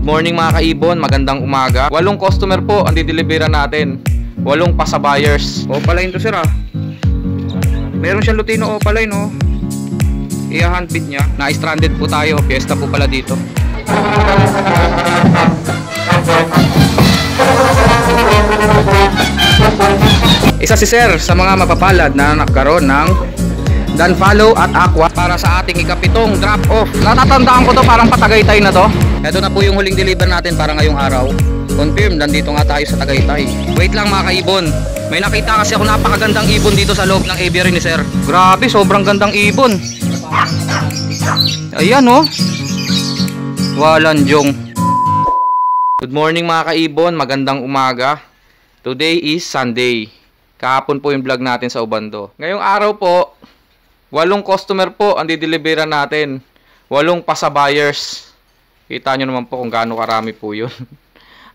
Good morning mga kaibon, magandang umaga. 8 customer po ang dideliveran natin. 8 pasabuyers. Opaline to sir ah. Meron siyang Lutino Opaline oh. I-handbid niya. Na-stranded po tayo, fiesta po pala dito. Isa si sir sa mga mapapalad na nagkaroon ng Dunfollow at Aqua para sa ating ikapitong drop off. Natatandaan ko to, parang Patagaytay na to. Ito na po yung huling deliver natin para ngayong araw. Confirm, nandito nga tayo sa Tagaytay. Wait lang mga kaibon, may nakita kasi ako napakagandang ibon dito sa loob ng aviary ni sir. Grabe, sobrang gandang ibon. Ayan oh, walanjong. Good morning mga kaibon, magandang umaga. Today is Sunday. Kahapon po yung vlog natin sa Obando. Ngayong araw po, 8 customer po ang dideliveran natin. 8 pasabuyers. Kita nyo naman po kung gaano karami po yun.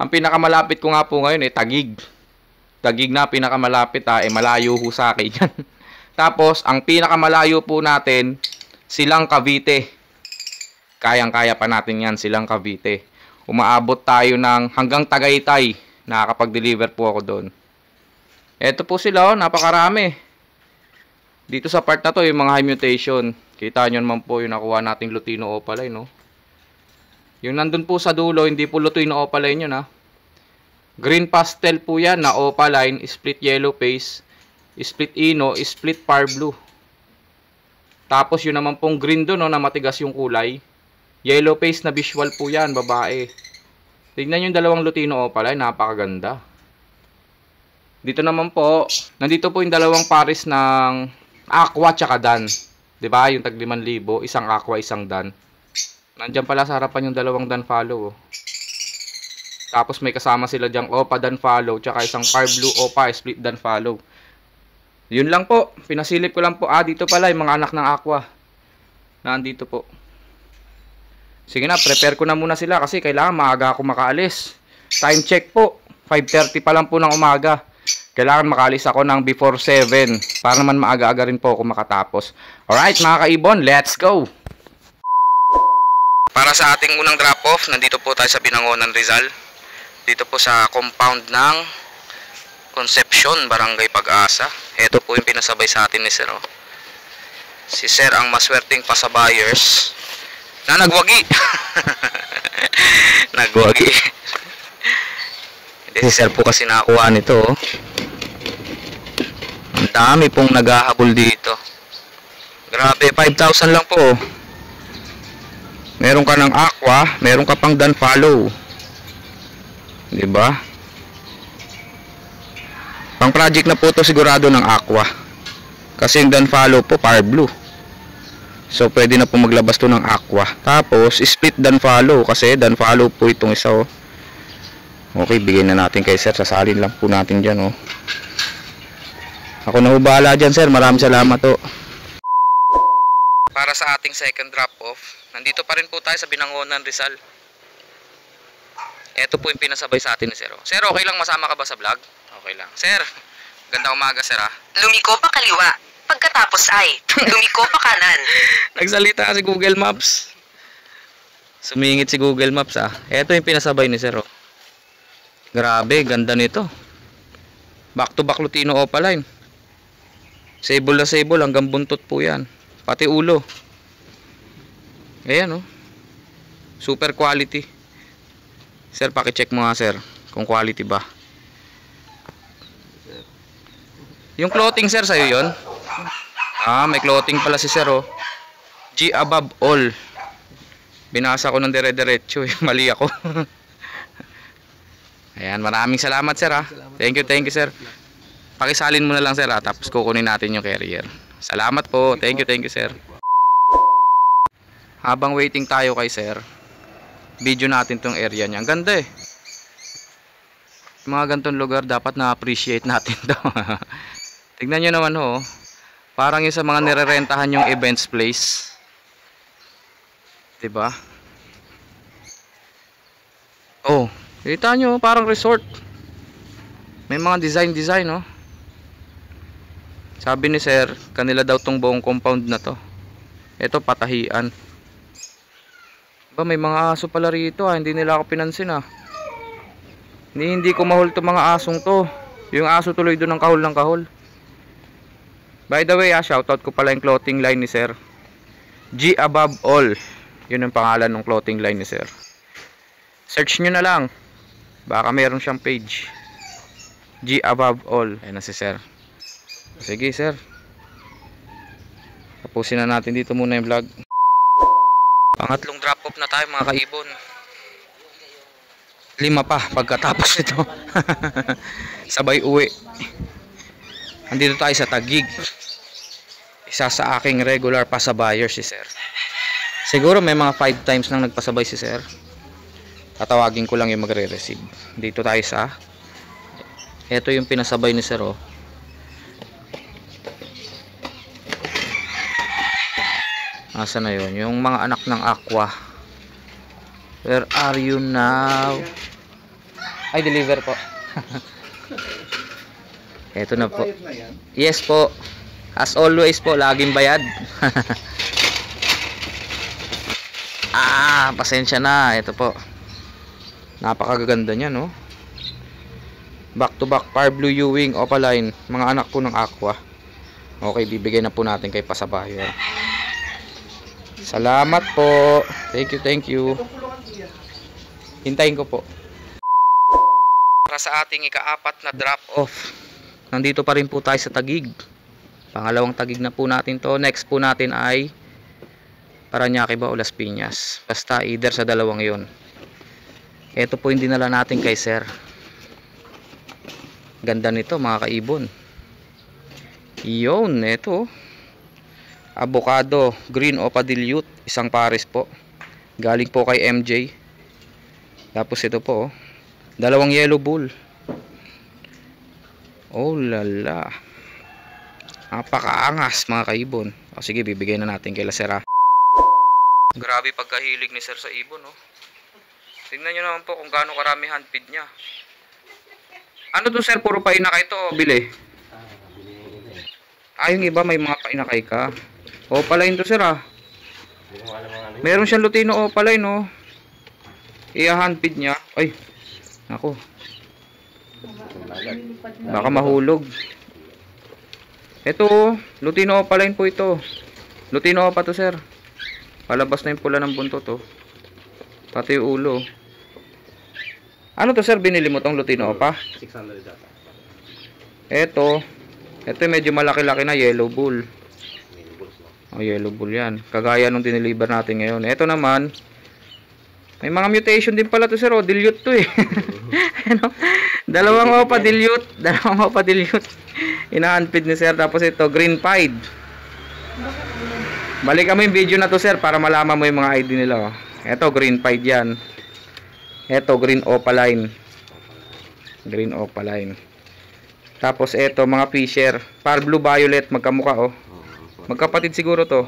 Ang pinakamalapit ko nga po ngayon Taguig. Taguig na pinakamalapit malayo ho sa akin yan. Tapos ang pinakamalayo po natin, Silang Cavite. Kayang-kaya pa natin yan, Silang Cavite. Umaabot tayo ng hanggang Tagaytay. Nakakapag-deliver po ako doon. Eto po sila napakarami. Dito sa part na to, yung mga high mutation. Kita nyo naman po yung nakuha nating Lutino Opaline, no? Yung nandun po sa dulo, hindi po Lutino Opaline yun, ha? Green pastel po yan na Opaline, split yellow face, split ino, split par blue. Tapos yun naman pong green doon, no, na matigas yung kulay. Yellow face na visual po yan, babae. Tignan yung dalawang Lutino Opaline, napakaganda. Dito naman po, nandito po yung dalawang pares ng Aqua tsaka Dan. 'Di ba? Yung tag 5,000, isang Aqua, isang Dan. Nandiyan pala sa harapan yung dalawang Dunfollow. Tapos may kasama sila diyang Opa Dunfollow tsaka isang Par Blue Opa split Dunfollow. Yun lang po. Pinasilip ko lang po. Dito pala yung mga anak ng Aqua. Nandito po. Sige na, prepare ko na muna sila kasi kailangan maaga ako makaalis. Time check po. 5:30 pa lang po ng umaga. Kailangan makalis ako ng before 7 para naman maaga-aga rin po ako makatapos. Alright mga kaibon, let's go! Para sa ating unang drop-off, nandito po tayo sa Binangonan, Rizal. Dito po sa compound ng Concepcion, Barangay Pag-asa. Ito po yung pinasabay sa atin ni Sir. Oh. Si Sir ang maswerteng pasabuyers na nagwagi. Nagwagi. Si Sir po kasi nakakuha nito. Oh. Ang dami pong naghahabol dito. Grabe, 5,000 lang po. Meron ka ng Aqua, meron ka pang Dunfollow. 'Di ba? Pang project na po to sigurado ng Aqua. Kasi yung Dunfollow po Par Blue. So pwede na po maglabas to ng Aqua. Tapos split Dunfollow kasi Dunfollow po itong isa oh. Okay, bigyan na natin kay Sir. Sasalin lang po natin dyan oh. Ako na hubala dyan sir, maraming salamat to. Para sa ating second drop off, nandito pa rin po tayo sa Binangonan, Rizal. Ito po yung pinasabay sa atin ni Sir. Sir, okay lang masama ka ba sa vlog? Okay lang. Sir, gandang umaga sir ha. Lumiko pa kaliwa, pagkatapos ay lumiko pa kanan. Nagsalita si Google Maps. Sumingit si Google Maps ha. Ito yung pinasabay ni Sir. Grabe, ganda nito. Back to back Lutino Opaline. Sable na sable, hanggang buntot po yan. Pati ulo. Ayan oh. Super quality. Sir, pakicheck mo nga sir kung quality ba. Yung clothing sir, sa'yo yun? May clothing pala si sir oh. G above all. Binasa ko ng dire-diretso eh. Mali ako. Ayan, maraming salamat sir ha. Thank you sir. Pakisalin mo na lang sir ha, tapos kukunin natin yung carrier. Salamat po. Thank you sir. Habang waiting tayo kay sir, video natin tong area niya. Ang ganda eh. Mga gantong lugar dapat na-appreciate natin to. Tignan nyo naman ho. Parang yung sa mga nirerentahan yung events place. Diba? Oh, kita nyo parang resort. May mga design oh. Sabi ni sir, kanila daw tong buong compound na to. Ito patahian. Ba, may mga aso pala rito ah. Hindi nila ako pinansin ah. Hindi ko mahul to mga asong to. Yung aso tuloy doon ng kahol ng kahol. By the way shoutout ko pala yung clothing line ni sir. G Above All. Yun ang pangalan ng clothing line ni sir. Search nyo na lang. Baka meron siyang page. G Above All. Ayan na si sir. Sige sir. Tapusin na natin dito muna yung vlog. Pangatlong drop off na tayo mga kaibon. 5 pa pagkatapos nito. Sabay uwi. Andito tayo sa Taguig. Isa sa aking regular pasabayer si sir. Siguro may mga 5 times nang nagpasabay si sir. Tatawagin ko lang yung magre-receive. Dito tayo sa ito yung pinasabay ni sir oh. Asa na yun? Yung mga anak ng Aqua. Where are you now? Ay, deliver po. Ito na po. Yes po. As always po, laging bayad. Pasensya na. Ito po. Napakaganda niya, no? Back to back, Par Blue Ewing, Opaline. Mga anak po ng Aqua. Okay, bibigay na po natin kay pasabayo. Salamat po. Thank you, thank you. Hintayin ko po. Para sa ating ika-4 na drop off. Nandito pa rin po tayo sa Taguig. Pangalawang Taguig na po natin to. Next po natin ay Parañaque ba o Las Piñas. Basta either sa dalawang yon. Ito po yung dinala natin kay sir. Ganda nito mga kaibon. Yun, ito. Avocado, green o dilute. Isang pares po. Galing po kay MJ. Tapos ito po. Dalawang yellow bull. Oh lala. Napakaangas mga kaibon. O sige, bibigay na natin kay Lasera. Grabe pagkahilig ni sir sa ibon, no? Tingnan nyo naman po kung gaano karami handpid niya. Ano to sir? Puro painakay to o bili? Yung iba may mga painakay ka. Opaline to sir ah. Meron siyang Lutino Opaline, no? Handpid niya. Ay, ako. Baka mahulog. Ito, Lutino Opaline po ito. Lutino Opa to sir. Palabas na yung pula ng buntot to. Pati yung ulo. Ano to sir? Binili mo tong Lutino Opa? 600 data. Ito medyo malaki-laki na yellow bull. Yellow bull yan. Kagaya nung dineliver natin ngayon. Ito naman, may mga mutation din pala to sir. Dilute to eh. Ano? Dalawang Opa dilute. Inahandpid ni sir. Tapos ito, green pied. Balik kami yung video na to sir para malaman mo yung mga ID nila. Ito, green pied yan. Ito, green Opaline. Green Opaline. Tapos ito, mga Fisher. Par Blue Violet, magkamukha oh. Magkapatid siguro to.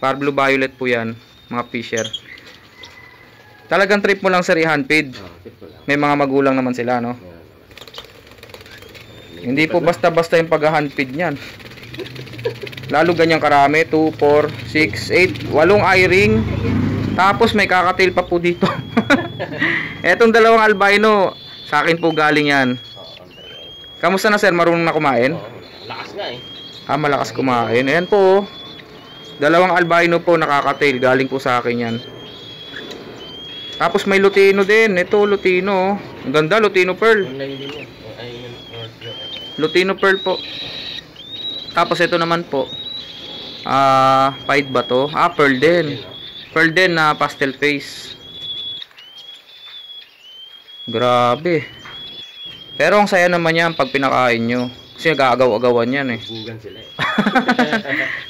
Par Blue Violet po yan. Mga Fisher. Talagang trip mo lang sir i-handpid. May mga magulang naman sila, no? Hindi po basta-basta yung pag-handpid niyan. Lalo ganyang karami. 2, 4, 6, 8 8 eye-ring. Tapos may kakatail pa po dito. Etong dalawang albino, sa akin po galing yan. Kamusta na sir? Marunong na kumain? Lakas nga eh. Malakas kumain. Ayan po. Dalawang albino po nakakatail. Galing po sa akin yan. Tapos may Lutino din. Ito Lutino. Ang ganda, Lutino Pearl. Lutino Pearl po. Tapos ito naman po. Pied ba to? Pearl din. Pearl din na pastel face. Grabe. Pero ang saya naman yan pag pinakain nyo. Kasi nag-aagaw-agawan yan eh. Bugan sila eh.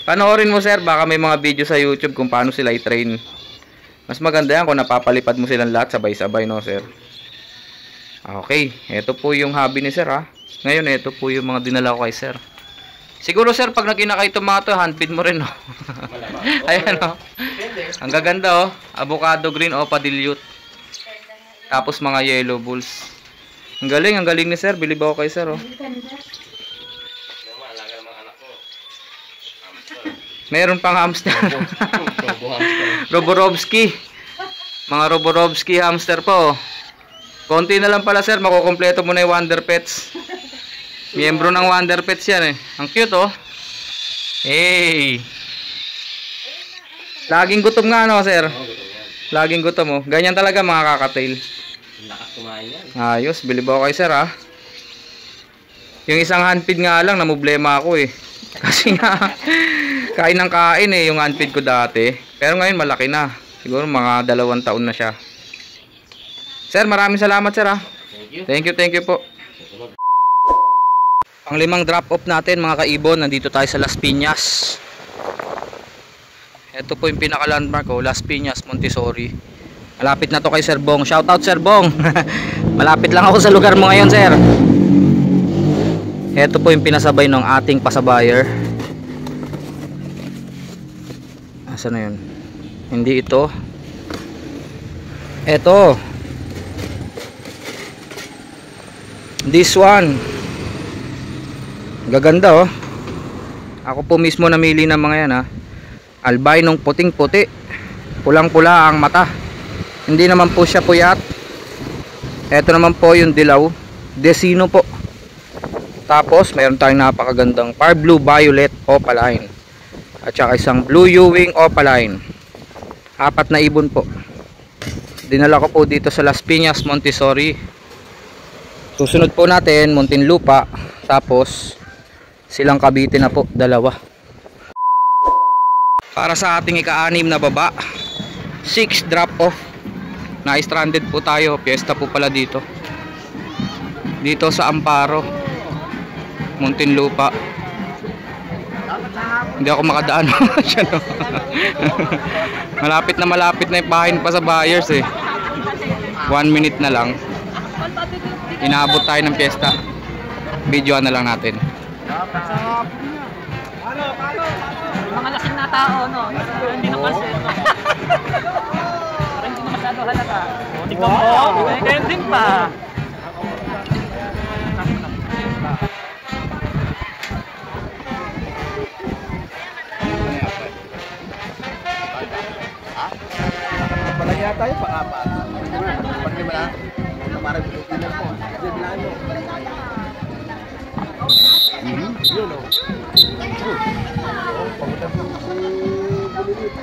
Panoorin mo sir, baka may mga video sa YouTube kung paano sila i-train. Mas maganda yan kung napapalipad mo silang lahat sabay-sabay, no sir. Okay, ito po yung hobby ni sir ha. Ngayon, ito po yung mga dinala ko kay sir. Siguro sir, pag nakinakay itong mga to, handpid mo rin, no? Ayan, no? Ang gaganda, oh. Avocado green o dilute. Tapos mga yellow bulls. Ang galing ni sir. Bilib ako kay sir, oh. Meron pang hamster. Roborovski. Mga Roborovski hamster po. Konti na lang pala sir, makukumpleto mo na yung Wonder Pets. Miyembro ng Wonder Pets yan eh. Ang cute oh. Hey. Laging gutom nga no sir. Laging gutom oh. Ganyan talaga mga kakatail. Lakas kumain yan. Ayos, bilib ako kay sir ha. Yung isang handfeed nga lang, namублema ako eh. Kasi nga, kain ng kain eh, yung handfeed ko dati. Pero ngayon malaki na. Siguro mga 2 taon na siya. Sir, maraming salamat sir ha. Thank you. Thank you po. Pang 5 drop off natin mga kaibon. Nandito tayo sa Las Piñas. Ito po yung pinaka landmark ko, Las Piñas, Montessori. Malapit na to kay Sir Bong. Shout out Sir Bong. Malapit lang ako sa lugar mo ngayon sir. Ito po yung pinasabay ng ating pasabayer. Asa na yun? Hindi ito. Ito. This one. Gaganda oh. Ako po mismo namili ng mga yan ha. Albinong puting puti. Pulang pula ang mata. Hindi naman po siya puyat. Ito naman po yung dilaw. Desino po. Tapos mayroon tayong napakagandang Par Blue Violet Opaline. At saka isang Blue Ewing Opaline. 4 na ibon po. Dinala ko po dito sa Las Piñas, Montessori. Susunod po natin Muntinlupa. Tapos silang Cavite na po, 2. Para sa ating ika-6 na baba, 6 drop off. Na-stranded po tayo. Fiesta po pala dito. Dito sa Amparo, Muntinlupa. Hindi ako makadaan. Malapit na yung bahay pa sa buyers eh. 1 minute na lang. Inaabot tayo ng fiesta. Videoan na lang natin. Mga lasing na tao, no? Hindi na kasi. Parang hindi na masyado halata. Tingnan mo, kayo din pa. Palagya tayo pang-apat. Pag-lima na, parang bilang po. Kasi bilaan mo. Yun o. Pagkita po si Bulilit.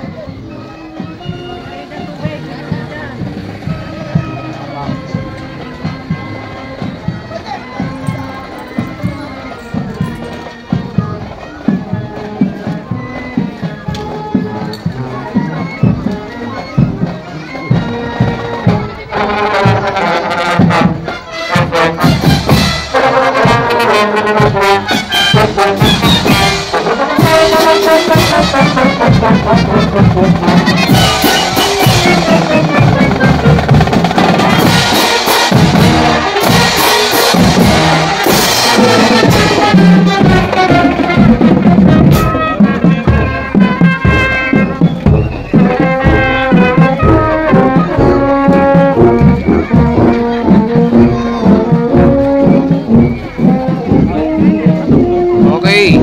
Okay.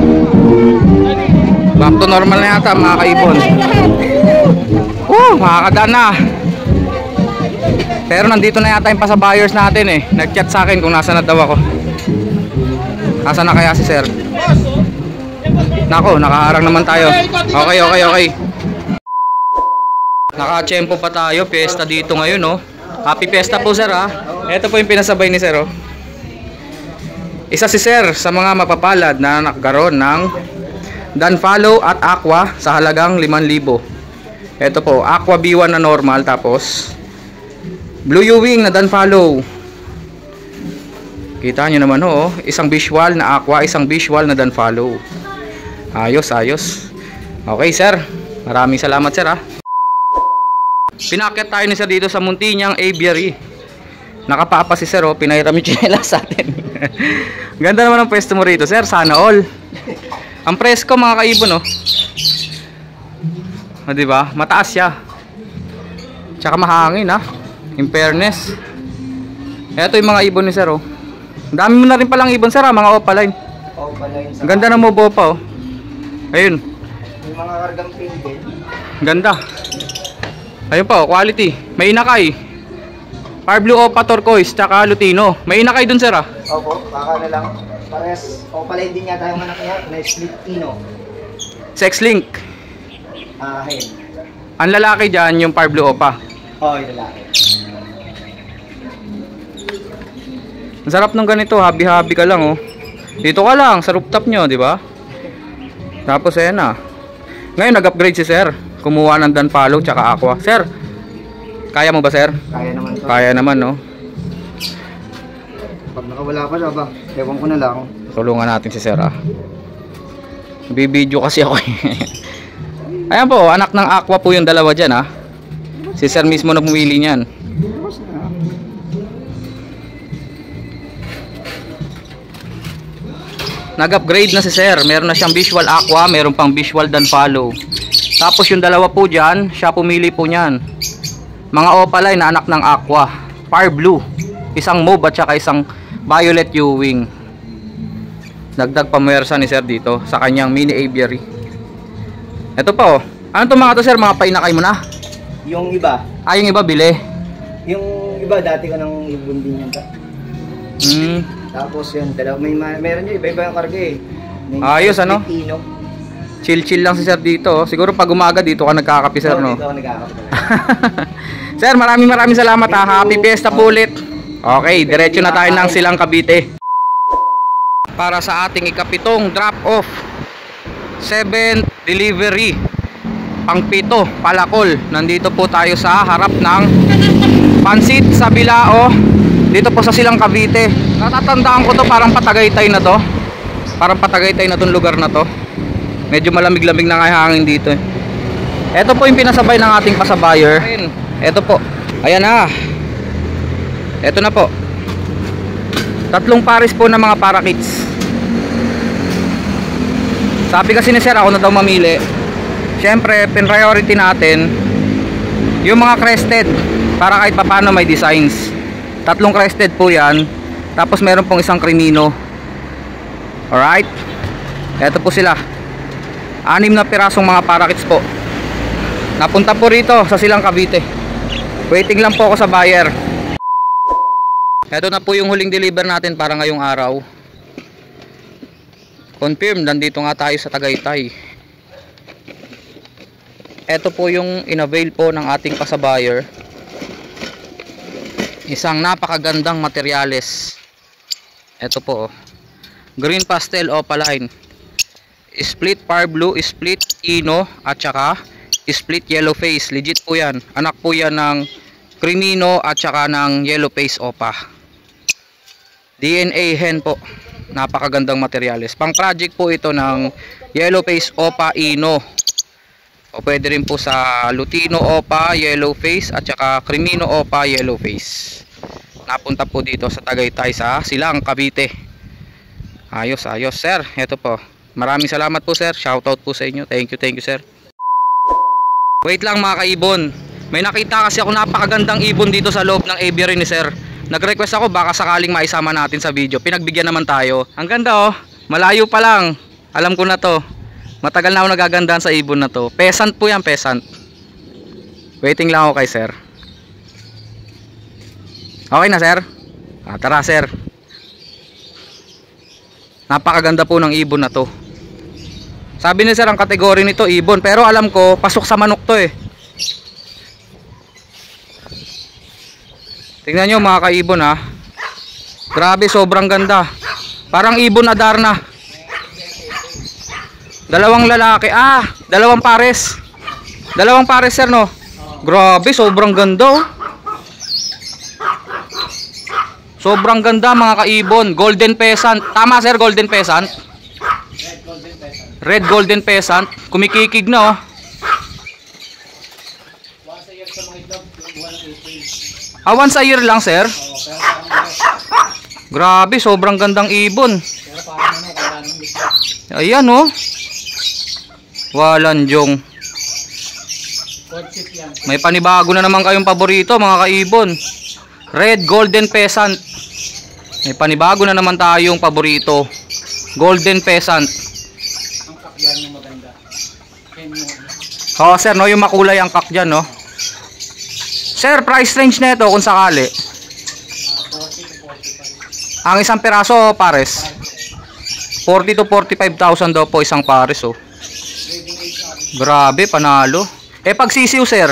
Back to normal na yata mga kaibon. Makakadaan na. Pero nandito na yata yung pasabayers natin eh. Nag-chat sa akin kung nasa na daw ako. Nasa na kaya si sir? Nako, nakaharang naman tayo. Okay. Naka-tsempo pa tayo. Fiesta dito ngayon oh. Happy Fiesta po sir ha. Ito po yung pinasabay ni sir oh. Isa si sir sa mga mapapalad na nakagaroon ng Dunfollow at Aqua sa halagang 5,000. Ito po, Aqua B1 na normal, tapos Blue Ewing na Dunfollow. Kita nyo naman oh, isang visual na Aqua, isang visual na Dunfollow. Ayos. Okay sir, maraming salamat sir ha. Pinakyat tayo ni sir dito sa Muntinyang Aviary. Nakapapa si sir oh, pinairam yung chinelas sa atin. Ganda naman ang pwesto mo rito sir, sana all. Ang presko mga kaibon oh. O diba, mataas siya. Tsaka mahangin ha. In fairness. Ito yung mga ibon ni sir oh. Dami mo na rin palang ibon sir ha, mga opaline. Opaline sa... Ganda na mo pa oh. Ayun. Yung mga kargang pinggil. Ganda. Ayun po, quality. May inakay. Fire Blue Opa Turquoise, tsaka Lutino. May inakay dun, sir, ah. Opo, baka na lang. Parehas, Opaline din yata yung anak niya, na split Ino. Sex Link. Hen. Ang lalaki dyan, yung Fire Blue Opa. Oo, yung lalaki. Ang sarap ng ganito, happy-happy ka lang, oh. Dito ka lang, sa rooftop nyo, di ba? Tapos, ayan na. Ngayon, nag-upgrade si sir. Kumuha ng Dunfollow, tsaka Aqua. Sir, kaya mo ba, sir? Kaya naman to. Kaya naman, no? Pag nakawala pa siya ba, ewan ko na lang. Tulungan natin si sir, ah. Bibidyo kasi ako, eh. Ayan po, anak ng Aqua po yung dalawa dyan, ah. Si sir mismo na pumili niyan. Nag-upgrade na si sir. Meron na siyang visual Aqua, meron pang visual Dunfollow. Tapos yung dalawa po dyan, siya pumili po niyan. Mga Opaline na anak ng Aqua. Fire Blue. Isang mauve at saka isang violet Ewing. Dagdag pamuwersa ni sir dito sa kanyang mini aviary. Ito po. Ano to mga to, sir? Mga painakay mo na? Yung iba, Yung iba bili. yung iba dati ko nang ibon din yan. Tapos yun, meron yun, iba-iba yung karga eh. May Ayos, ano? split Ino. Chill-chill lang si sir dito, oh. Siguro pag umaga dito ka nagkakape, sir, no? Dito ako nagkakape. Sir, maraming salamat, ha. Happy Fiesta po ulit. Okay, diretso na tayo ng Silang Cavite. Para sa ating ikapitong drop-off, 7th delivery, pang-pito, Palakol. Nandito po tayo sa harap ng Pansit sa Bilao, dito po sa Silang Cavite. Natatandaan ko to, parang Patagaytay na to. Parang Patagaytay na tong lugar na to. Medyo malamig-lamig na nga hangin dito, eh. Ito po yung pinasabay ng ating pasabayer. Ito po. Ayan na. Ito na po. 3 pares po ng mga parakeets. Sabi kasi ni sir, ako na daw mamili. Siyempre, priority natin yung mga crested, para kahit papano may designs. 3 crested po yan. Tapos meron pong isang crimino. Alright. Ito po sila. 6 na pirasong mga parakeets po. Napunta po rito sa Silang Cavite. Waiting lang po ako sa buyer. Ito na po yung huling deliver natin para ngayong araw. Confirm, nandito nga tayo sa Tagaytay. Ito po yung in-avail po ng ating pasabayer. Isang napakagandang materyales. Ito po, oh. Green pastel opaline. Split Fire Blue, split Ino, at saka split yellow face. Legit po yan. Anak po yan ng Crimino at saka ng yellow face Opa. DNA hen po. Napakagandang materyales. Pang project po ito ng yellow face Opa Ino. O pwede rin po sa Lutino Opa yellow face at saka Crimino Opa yellow face. Napunta po dito sa Tagaytay sa Silang Cavite. Ayos, ayos, sir. Ito po. Maraming salamat po, sir. Shoutout po sa inyo. Thank you, sir. Wait lang mga kaibon. May nakita kasi ako napakagandang ibon dito sa loob ng aviary ni sir. Nag-request ako baka sakaling maisama natin sa video. Pinagbigyan naman tayo. Ang ganda, oh. Malayo pa lang. Alam ko na to. Matagal na ako nagagandahan sa ibon na to. Peasant po yan, peasant. Waiting lang ako kay sir. Okay na, sir? Tara, sir. Napakaganda po ng ibon na to. Sabi ni sir ang kategory nito ibon, pero alam ko pasok sa manok to, eh. Tingnan nyo mga kaibon, ha. Grabe, sobrang ganda. Parang ibon Adarna. 2 lalaki. 2 pares. 2 pares, sir, no? Grabe, sobrang ganda, oh. Sobrang ganda mga kaibon. Golden Pheasant. Tama, sir, Golden Pheasant? Red Golden Pheasant. Kumikikig na, oh. Once a year lang, sir? Grabe, sobrang gandang ibon. Ayan, oh. Walanjong. May panibago na naman kayong paborito mga kaibon. Red Golden Pheasant. May panibago na naman tayong paborito. Golden Pheasant. Ang kakyan yung maganda. Oo, sir, no, yung makulay ang kak dyan, no. Sir, price range na ito kung sakali. Ang isang piraso, pares. 40 to 45,000 daw po isang pares, oh. Grabe, panalo. Eh, pag sisiw, sir?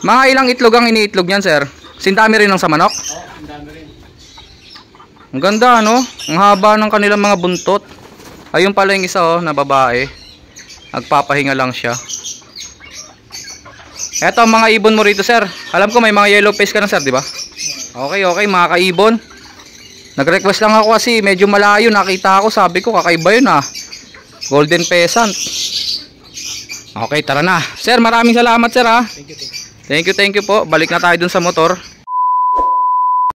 Mga ilang itlog ang iniitlog niyan, sir? Sindami rin ng sa manok? Ang ganda, no? Ang haba ng kanilang mga buntot. Ayun pala yung isa, oh, na babae. Nagpapahinga lang siya. Eto ang mga ibon mo rito, sir. Alam ko may mga yellow face ka na, sir, di ba? Okay, mga kaibon. Nag-request lang ako kasi medyo malayo. Nakita ako, sabi ko, kakaiba yun, ah. Golden Pheasant. Okay, tara na. Sir, maraming salamat, sir, ha. Thank you po. Balik na tayo dun sa motor.